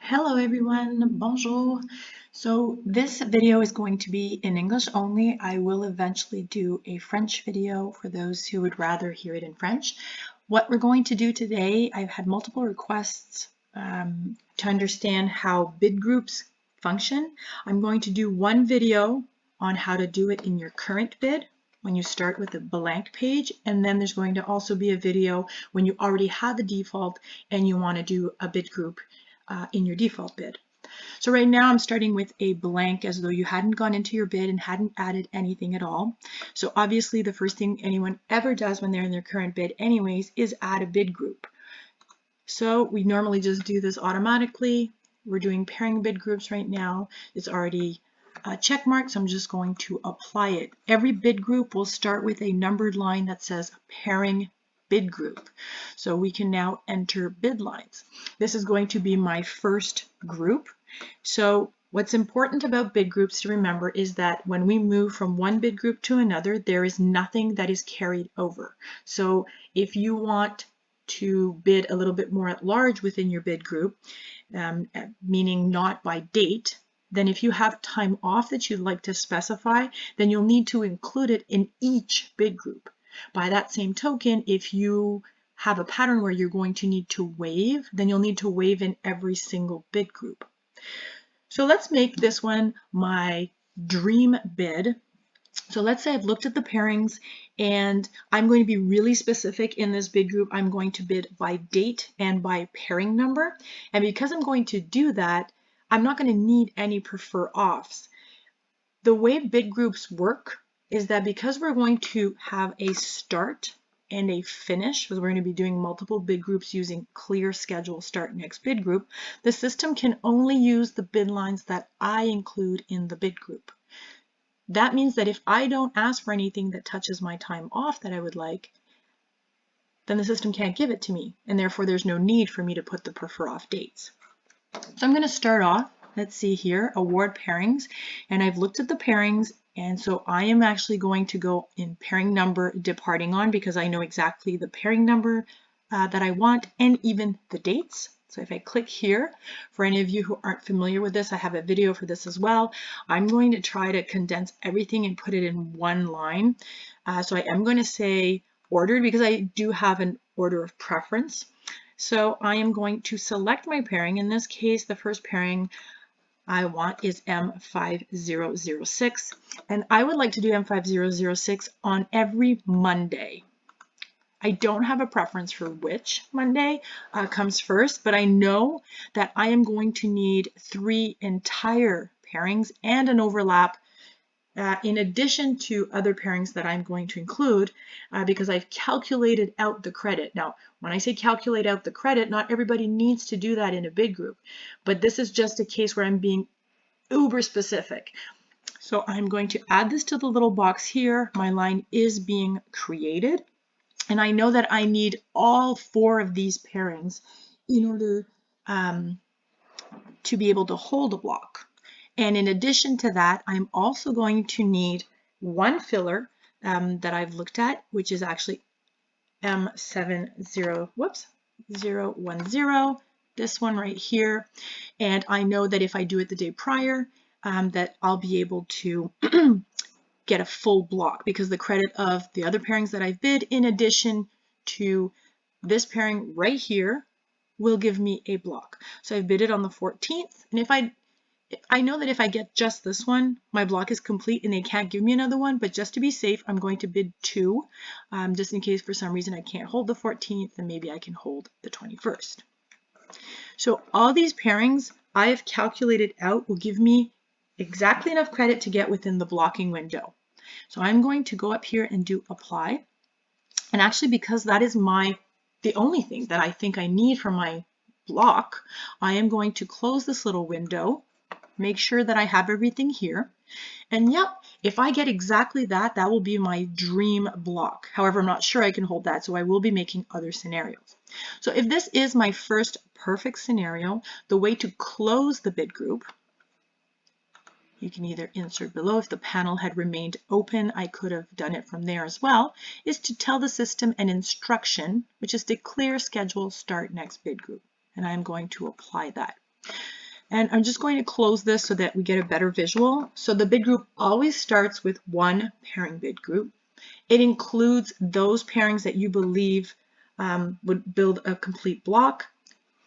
Hello everyone, bonjour. So this video is going to be in English only. I will eventually do a French video for those who would rather hear it in French. What we're going to do today, I've had multiple requests to understand how bid groups function. I'm going to do one video on how to do it in your current bid when you start with a blank page, and then there's going to also be a video when you already have the default and you want to do a bid group in your default bid. So right now I'm starting with a blank as though you hadn't gone into your bid and hadn't added anything at all. So obviously the first thing anyone ever does when they're in their current bid anyways is add a bid group. So we normally just do this automatically. We're doing pairing bid groups right now. It's already check marked, so I'm just going to apply it. Every bid group will start with a numbered line that says pairing bid group. So we can now enter bid lines. This is going to be my first group. So what's important about bid groups to remember is that when we move from one bid group to another, there is nothing that is carried over. So if you want to bid a little bit more at large within your bid group, meaning not by date, then if you have time off that you'd like to specify, then you'll need to include it in each bid group. By that same token, if you have a pattern where you're going to need to waive, then you'll need to waive in every single bid group. So let's make this one my dream bid. So let's say I've looked at the pairings and I'm going to be really specific in this bid group. I'm going to bid by date and by pairing number. And because I'm going to do that, I'm not going to need any prefer offs. The way bid groups work is that because we're going to have a start and a finish, because we're going to be doing multiple bid groups using clear schedule start next bid group, the system can only use the bid lines that I include in the bid group. That means that if I don't ask for anything that touches my time off that I would like, then the system can't give it to me, and therefore there's no need for me to put the prefer off dates. So I'm going to start off, let's see here, award pairings, and I've looked at the pairings, and so I am actually going to go in pairing number departing on because I know exactly the pairing number that I want and even the dates. So if I click here, for any of you who aren't familiar with this, I have a video for this as well. I'm going to try to condense everything and put it in one line. So I am going to say ordered because I do have an order of preference. So I am going to select my pairing. In this case, the first pairing I want is M5006, and I would like to do M5006 on every Monday. I don't have a preference for which Monday comes first, but I know that I am going to need 3 entire pairings and an overlap in addition to other pairings that I'm going to include because I've calculated out the credit. Now, when I say calculate out the credit, not everybody needs to do that in a bid group, but this is just a case where I'm being uber specific. So I'm going to add this to the little box here. My line is being created, and I know that I need all 4 of these pairings in order to be able to hold a block. And in addition to that, I'm also going to need one filler that I've looked at, which is actually M7010, this one right here. And I know that if I do it the day prior, that I'll be able to get a full block because the credit of the other pairings that I've bid in addition to this pairing right here will give me a block. So I've bid it on the 14th, and if I know that if I get just this one, my block is complete and they can't give me another one, but just to be safe, I'm going to bid 2, just in case for some reason I can't hold the 14th, and maybe I can hold the 21st. So all these pairings I have calculated out will give me exactly enough credit to get within the blocking window. So I'm going to go up here and do apply. And actually, because that is the only thing that I think I need for my block, I am going to close this little window, make sure that I have everything here. And yep, if I get exactly that, that will be my dream block. However, I'm not sure I can hold that, so I will be making other scenarios. So if this is my first perfect scenario, the way to close the bid group, you can either insert below. If the panel had remained open, I could have done it from there as well, is to tell the system an instruction, which is declare schedule start next bid group. And I'm going to apply that. And I'm just going to close this so that we get a better visual. So the bid group always starts with one pairing bid group. It includes those pairings that you believe would build a complete block.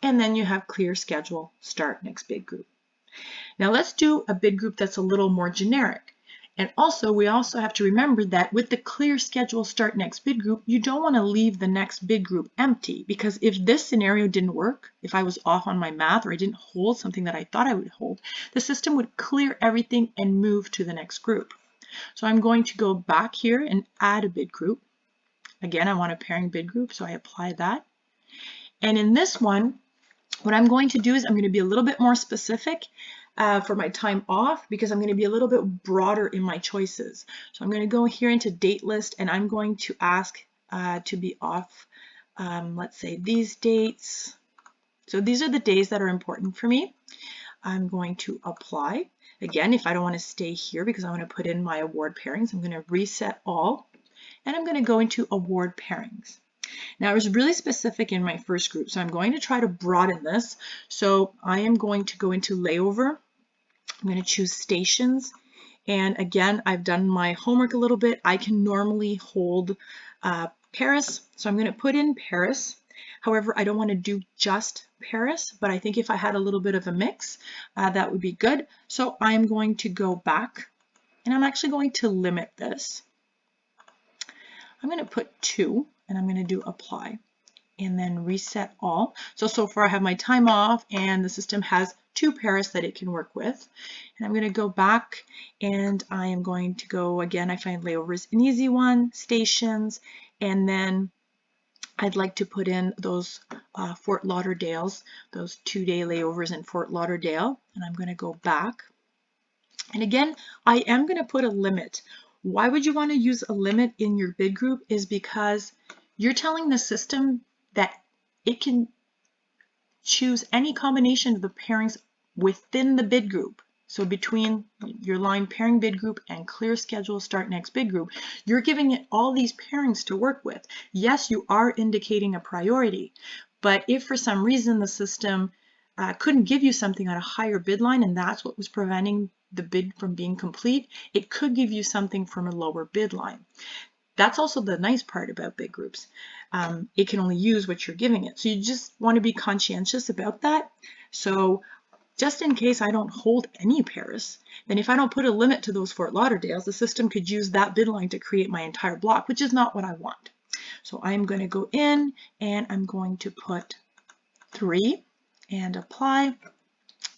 And then you have clear schedule, start next bid group. Now let's do a bid group that's a little more generic. And also, we also have to remember that with the clear schedule start next bid group, you don't want to leave the next bid group empty, because if this scenario didn't work, if I was off on my math or I didn't hold something that I thought I would hold, the system would clear everything and move to the next group. So I'm going to go back here and add a bid group. Again, I want a pairing bid group, so I apply that. And in this one, what I'm going to do is I'm going to be a little bit more specific for my time off, because I'm going to be a little bit broader in my choices. So I'm going to go here into date list, and I'm going to ask to be off, let's say these dates. So these are the days that are important for me. I'm going to apply. Again, if I don't want to stay here because I want to put in my award pairings, I'm going to reset all, and I'm going to go into award pairings. Now, I was really specific in my first group, so I'm going to try to broaden this. So I am going to go into layover. I'm going to choose stations. And again, I've done my homework a little bit. I can normally hold Paris, so I'm going to put in Paris. However, I don't want to do just Paris, but I think if I had a little bit of a mix, that would be good. So I'm going to go back, and I'm actually going to limit this. I'm going to put 2, and I'm going to do apply, and then reset all. So far I have my time off, and the system has 2 Paris that it can work with. And I'm going to go back, and I am going to go again. I find layover is an easy one, stations, and then I'd like to put in those Fort Lauderdales, those 2-day layovers in Fort Lauderdale, and I'm going to go back. And again, I am going to put a limit. Why would you want to use a limit in your bid group is because you're telling the system that it can choose any combination of the pairings within the bid group. So between your line pairing bid group and clear schedule start next bid group, you're giving it all these pairings to work with. Yes, you are indicating a priority, but if for some reason the system couldn't give you something on a higher bid line, and that's what was preventing the bid from being complete, it could give you something from a lower bid line. That's also the nice part about bid groups. It can only use what you're giving it. So you just want to be conscientious about that. So just in case I don't hold any Paris, then if I don't put a limit to those Fort Lauderdales, the system could use that bid line to create my entire block, which is not what I want. So I'm going to go in, and I'm going to put 3 and apply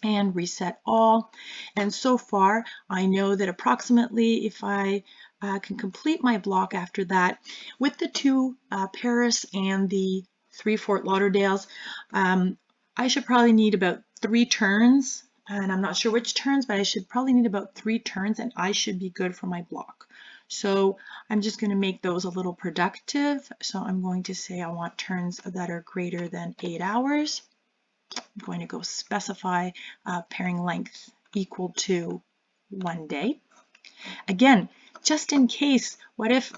and reset all. And so far, I know that approximately if I can complete my block after that with the 2 Paris and the 3 Fort Lauderdales, I should probably need about 3 turns, and I'm not sure which turns, but I should probably need about 3 turns, and I should be good for my block. So I'm just going to make those a little productive. So I'm going to say I want turns that are greater than 8 hours. I'm going to go specify pairing length equal to 1 day. Again, just in case, what if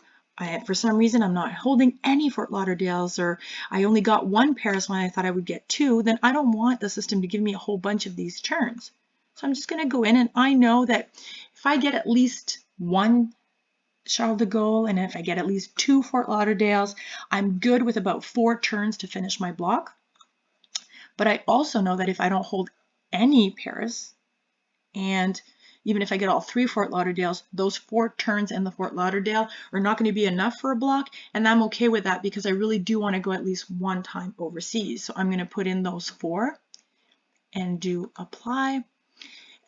for some reason I'm not holding any Fort Lauderdales, or I only got 1 Paris when I thought I would get 2, then I don't want the system to give me a whole bunch of these turns. So I'm just going to go in, and I know that if I get at least 1 Charles de Gaulle, and if I get at least 2 Fort Lauderdales, I'm good with about 4 turns to finish my block. But I also know that if I don't hold any Paris, and even if I get all 3 Fort Lauderdales, those 4 turns in the Fort Lauderdale are not going to be enough for a block, and I'm okay with that because I really do want to go at least 1 time overseas. So I'm going to put in those 4 and do apply.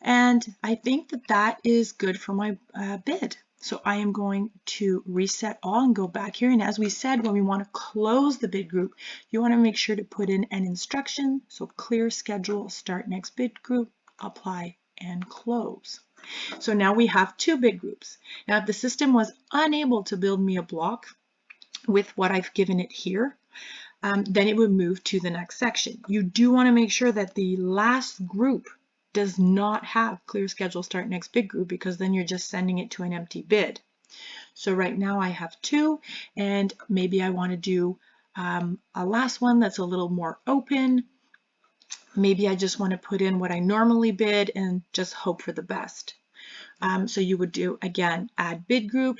And I think that that is good for my bid. So I am going to reset all and go back here. And as we said, when we want to close the bid group, you want to make sure to put in an instruction. So clear schedule, start next bid group, apply, and close. So now we have 2 bid groups. Now, if the system was unable to build me a block with what I've given it here, then it would move to the next section. You do want to make sure that the last group does not have clear schedule start next bid group, because then you're just sending it to an empty bid. So right now I have 2, and maybe I want to do a last one that's a little more open. maybe I just want to put in what I normally bid and just hope for the best. So you would do, again, add bid group,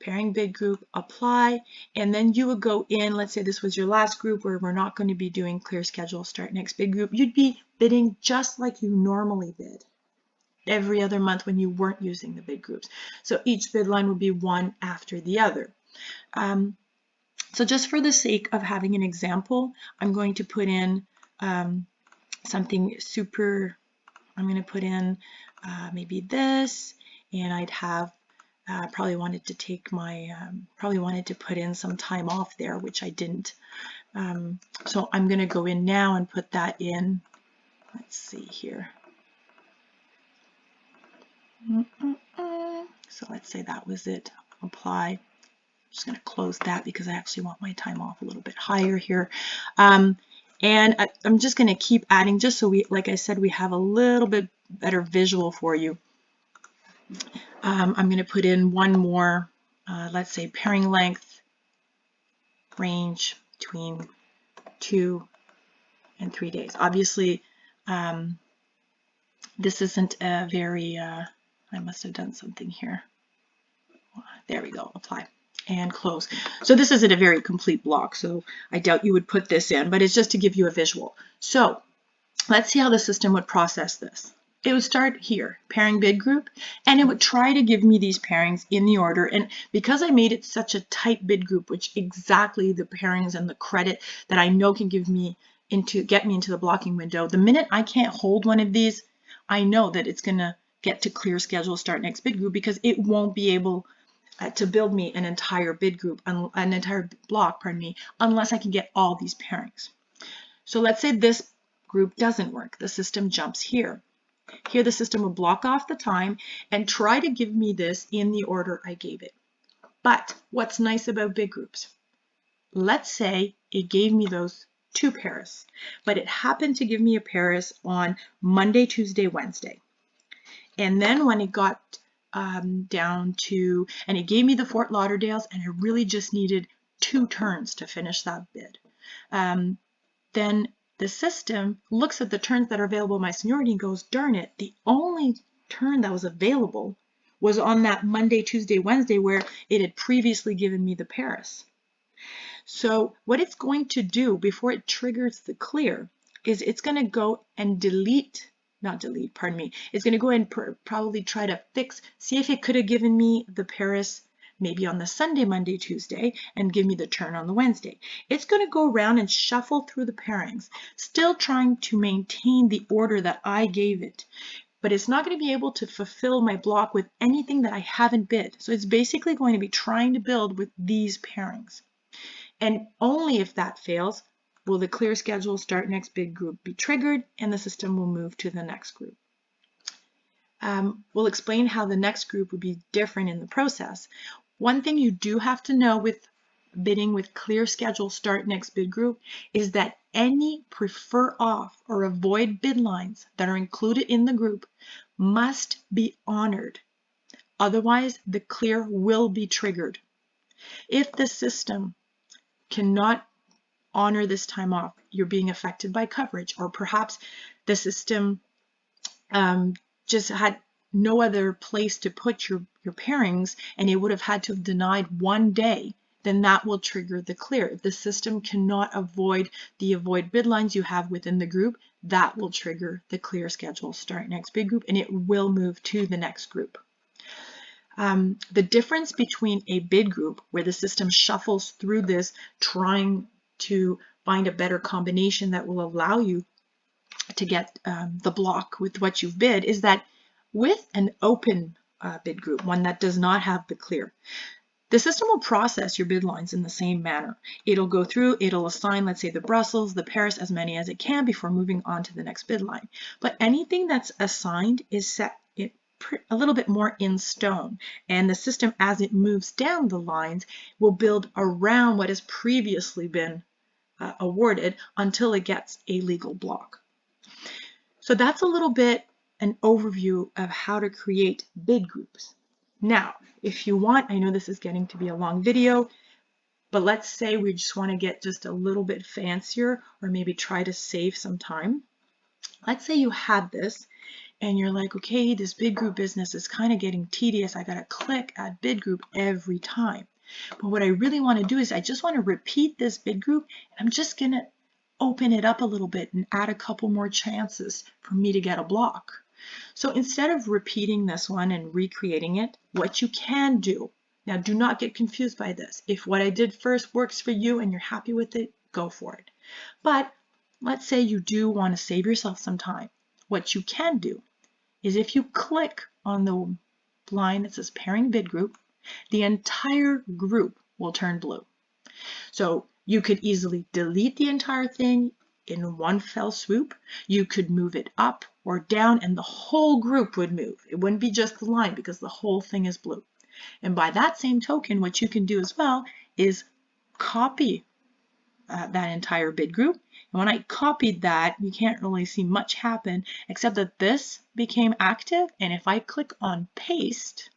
pairing bid group, apply, and then you would go in, let's say this was your last group where we're not going to be doing clear schedule, start next bid group. You'd be bidding just like you normally bid every other month when you weren't using the bid groups. So each bid line would be one after the other. So just for the sake of having an example, I'm going to put in something super, I'm going to put in maybe this, and I'd have probably wanted to take my, probably wanted to put in some time off there, which I didn't. So I'm going to go in now and put that in. Let's see here. So let's say that was it. Apply. I'm just going to close that because I actually want my time off a little bit higher here. And I'm just going to keep adding just so we, like I said, we have a little bit better visual for you. I'm going to put in one more, let's say pairing length range between 2 and 3 days. Obviously, this isn't a very, I must have done something here. There we go, apply and close. So this isn't a very complete block, so I doubt you would put this in, but it's just to give you a visual. So let's see how the system would process this. It would start here, pairing bid group, and it would try to give me these pairings in the order. And because I made it such a tight bid group, which exactly the pairings and the credit that I know can give me get me into the blocking window, the minute I can't hold one of these, I know that it's going to get to clear schedule, start next bid group, because it won't be able to build me an entire bid group, an entire block, pardon me, unless I can get all these pairings. So let's say this group doesn't work. The system jumps here. Here the system will block off the time and try to give me this in the order I gave it. But what's nice about bid groups? Let's say it gave me those 2 pairs, but it happened to give me a pairs on Monday, Tuesday, Wednesday. And then when it got down to, and it gave me the Fort Lauderdales, and I really just needed 2 turns to finish that bid. Then the system looks at the turns that are available in my seniority and goes, darn it, the only turn that was available was on that Monday, Tuesday, Wednesday where it had previously given me the pairs. So what it's going to do before it triggers the clear is it's going to go and it's going to go and probably try to see if it could have given me the pairs maybe on the Sunday, Monday, Tuesday, and give me the turn on the Wednesday. It's going to go around and shuffle through the pairings, still trying to maintain the order that I gave it. But it's not going to be able to fulfill my block with anything that I haven't bid. So it's basically going to be trying to build with these pairings. And only if that fails will the clear schedule start next bid group be triggered, and the system will move to the next group. We'll explain how the next group would be different in the process. One thing you do have to know with bidding with clear schedule start next bid group is that any prefer off or avoid bid lines that are included in the group must be honored. Otherwise, the clear will be triggered. If the system cannot honor this time off, you're being affected by coverage, or perhaps the system just had no other place to put your pairings and it would have had to have denied 1 day, then that will trigger the clear. If the system cannot avoid the avoid bid lines you have within the group, that will trigger the clear schedule start next bid group, and it will move to the next group. The difference between a bid group where the system shuffles through this trying to find a better combination that will allow you to get the block with what you've bid is that with an open bid group, one that does not have the clear, the system will process your bid lines in the same manner. It'll go through, it'll assign, let's say, the Brussels, the Paris, as many as it can before moving on to the next bid line. But anything that's assigned is set a little bit more in stone, and the system, as it moves down the lines, will build around what has previously been awarded until it gets a legal block. So that's a little bit an overview of how to create bid groups. Now, if you want, I know this is getting to be a long video, but let's say we just want to get just a little bit fancier or maybe try to save some time. Let's say you had this and you're like, okay, this bid group business is kind of getting tedious. I got to click add bid group every time. But what I really want to do is I just want to repeat this bid group, and I'm just going to open it up a little bit and add a couple more chances for me to get a block. So instead of repeating this one and recreating it, what you can do, now do not get confused by this. If what I did first works for you and you're happy with it, go for it. But let's say you do want to save yourself some time. What you can do is if you click on the line that says pairing bid group, the entire group will turn blue. So you could easily delete the entire thing in one fell swoop. You could move it up or down and the whole group would move. It wouldn't be just the line because the whole thing is blue. And by that same token, what you can do as well is copy that entire bid group. And when I copied that, you can't really see much happen except that this became active. And if I click on paste,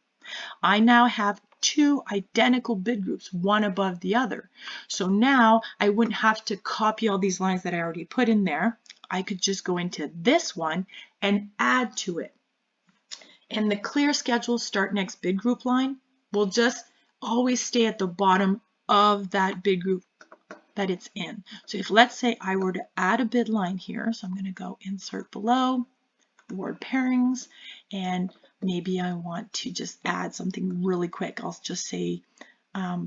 I now have two identical bid groups, one above the other. So now I wouldn't have to copy all these lines that I already put in there. I could just go into this one and add to it. And the clear schedule start next bid group line will just always stay at the bottom of that bid group that it's in. So if let's say I were to add a bid line here, so I'm going to go insert below, word pairings, and maybe I want to just add something really quick. I'll just say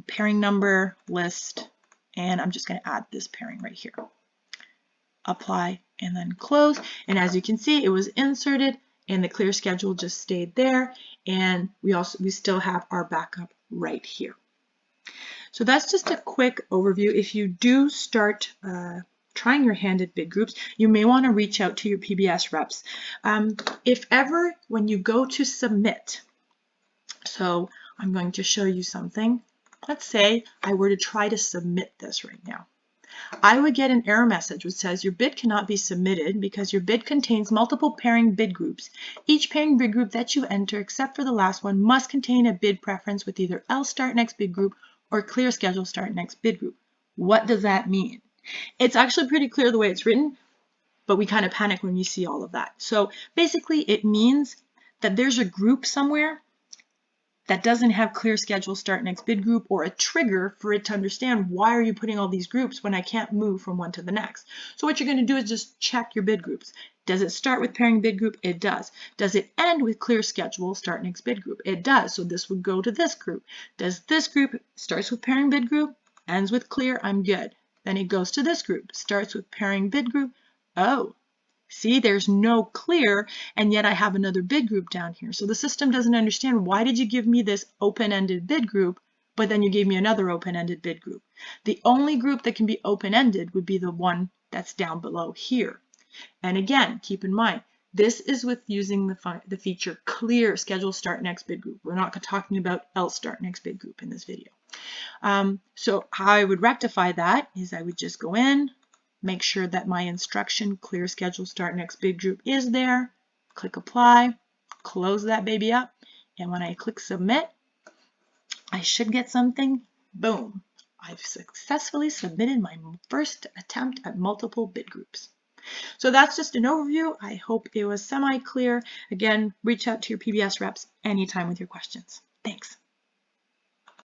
pairing number list, and I'm just going to add this pairing right here. Apply and then close, and as you can see, it was inserted and the clear schedule just stayed there, and we still have our backup right here. So that's just a quick overview. If you do start trying your hand at bid groups, you may want to reach out to your PBS reps. If ever, when you go to submit, so I'm going to show you something. Let's say I were to try to submit this right now. I would get an error message which says your bid cannot be submitted because your bid contains multiple pairing bid groups. Each pairing bid group that you enter, except for the last one, must contain a bid preference with either else start next bid group or clear schedule start next bid group. What does that mean? It's actually pretty clear the way it's written, but we kind of panic when we see all of that. So basically it means that there's a group somewhere that doesn't have clear schedule start next bid group or a trigger for it to understand why are you putting all these groups when I can't move from one to the next. So what you're going to do is just check your bid groups. Does it start with pairing bid group? It does. Does it end with clear schedule start next bid group? It does. So this would go to this group. Does this group starts with pairing bid group, ends with clear? I'm good. Then it goes to this group, starts with pairing bid group. Oh, see, there's no clear, and yet I have another bid group down here. So the system doesn't understand, why did you give me this open-ended bid group, but then you gave me another open-ended bid group? The only group that can be open-ended would be the one that's down below here. And again, keep in mind, this is with using the feature clear schedule start next bid group. We're not talking about else start next bid group in this video. So how I would rectify that is I would just go in, make sure that my instruction clear schedule start next bid group is there, click apply, close that baby up, and when I click submit, I should get something. Boom, I've successfully submitted my first attempt at multiple bid groups. So that's just an overview. I hope it was semi-clear. Again, reach out to your PBS reps anytime with your questions. Thanks.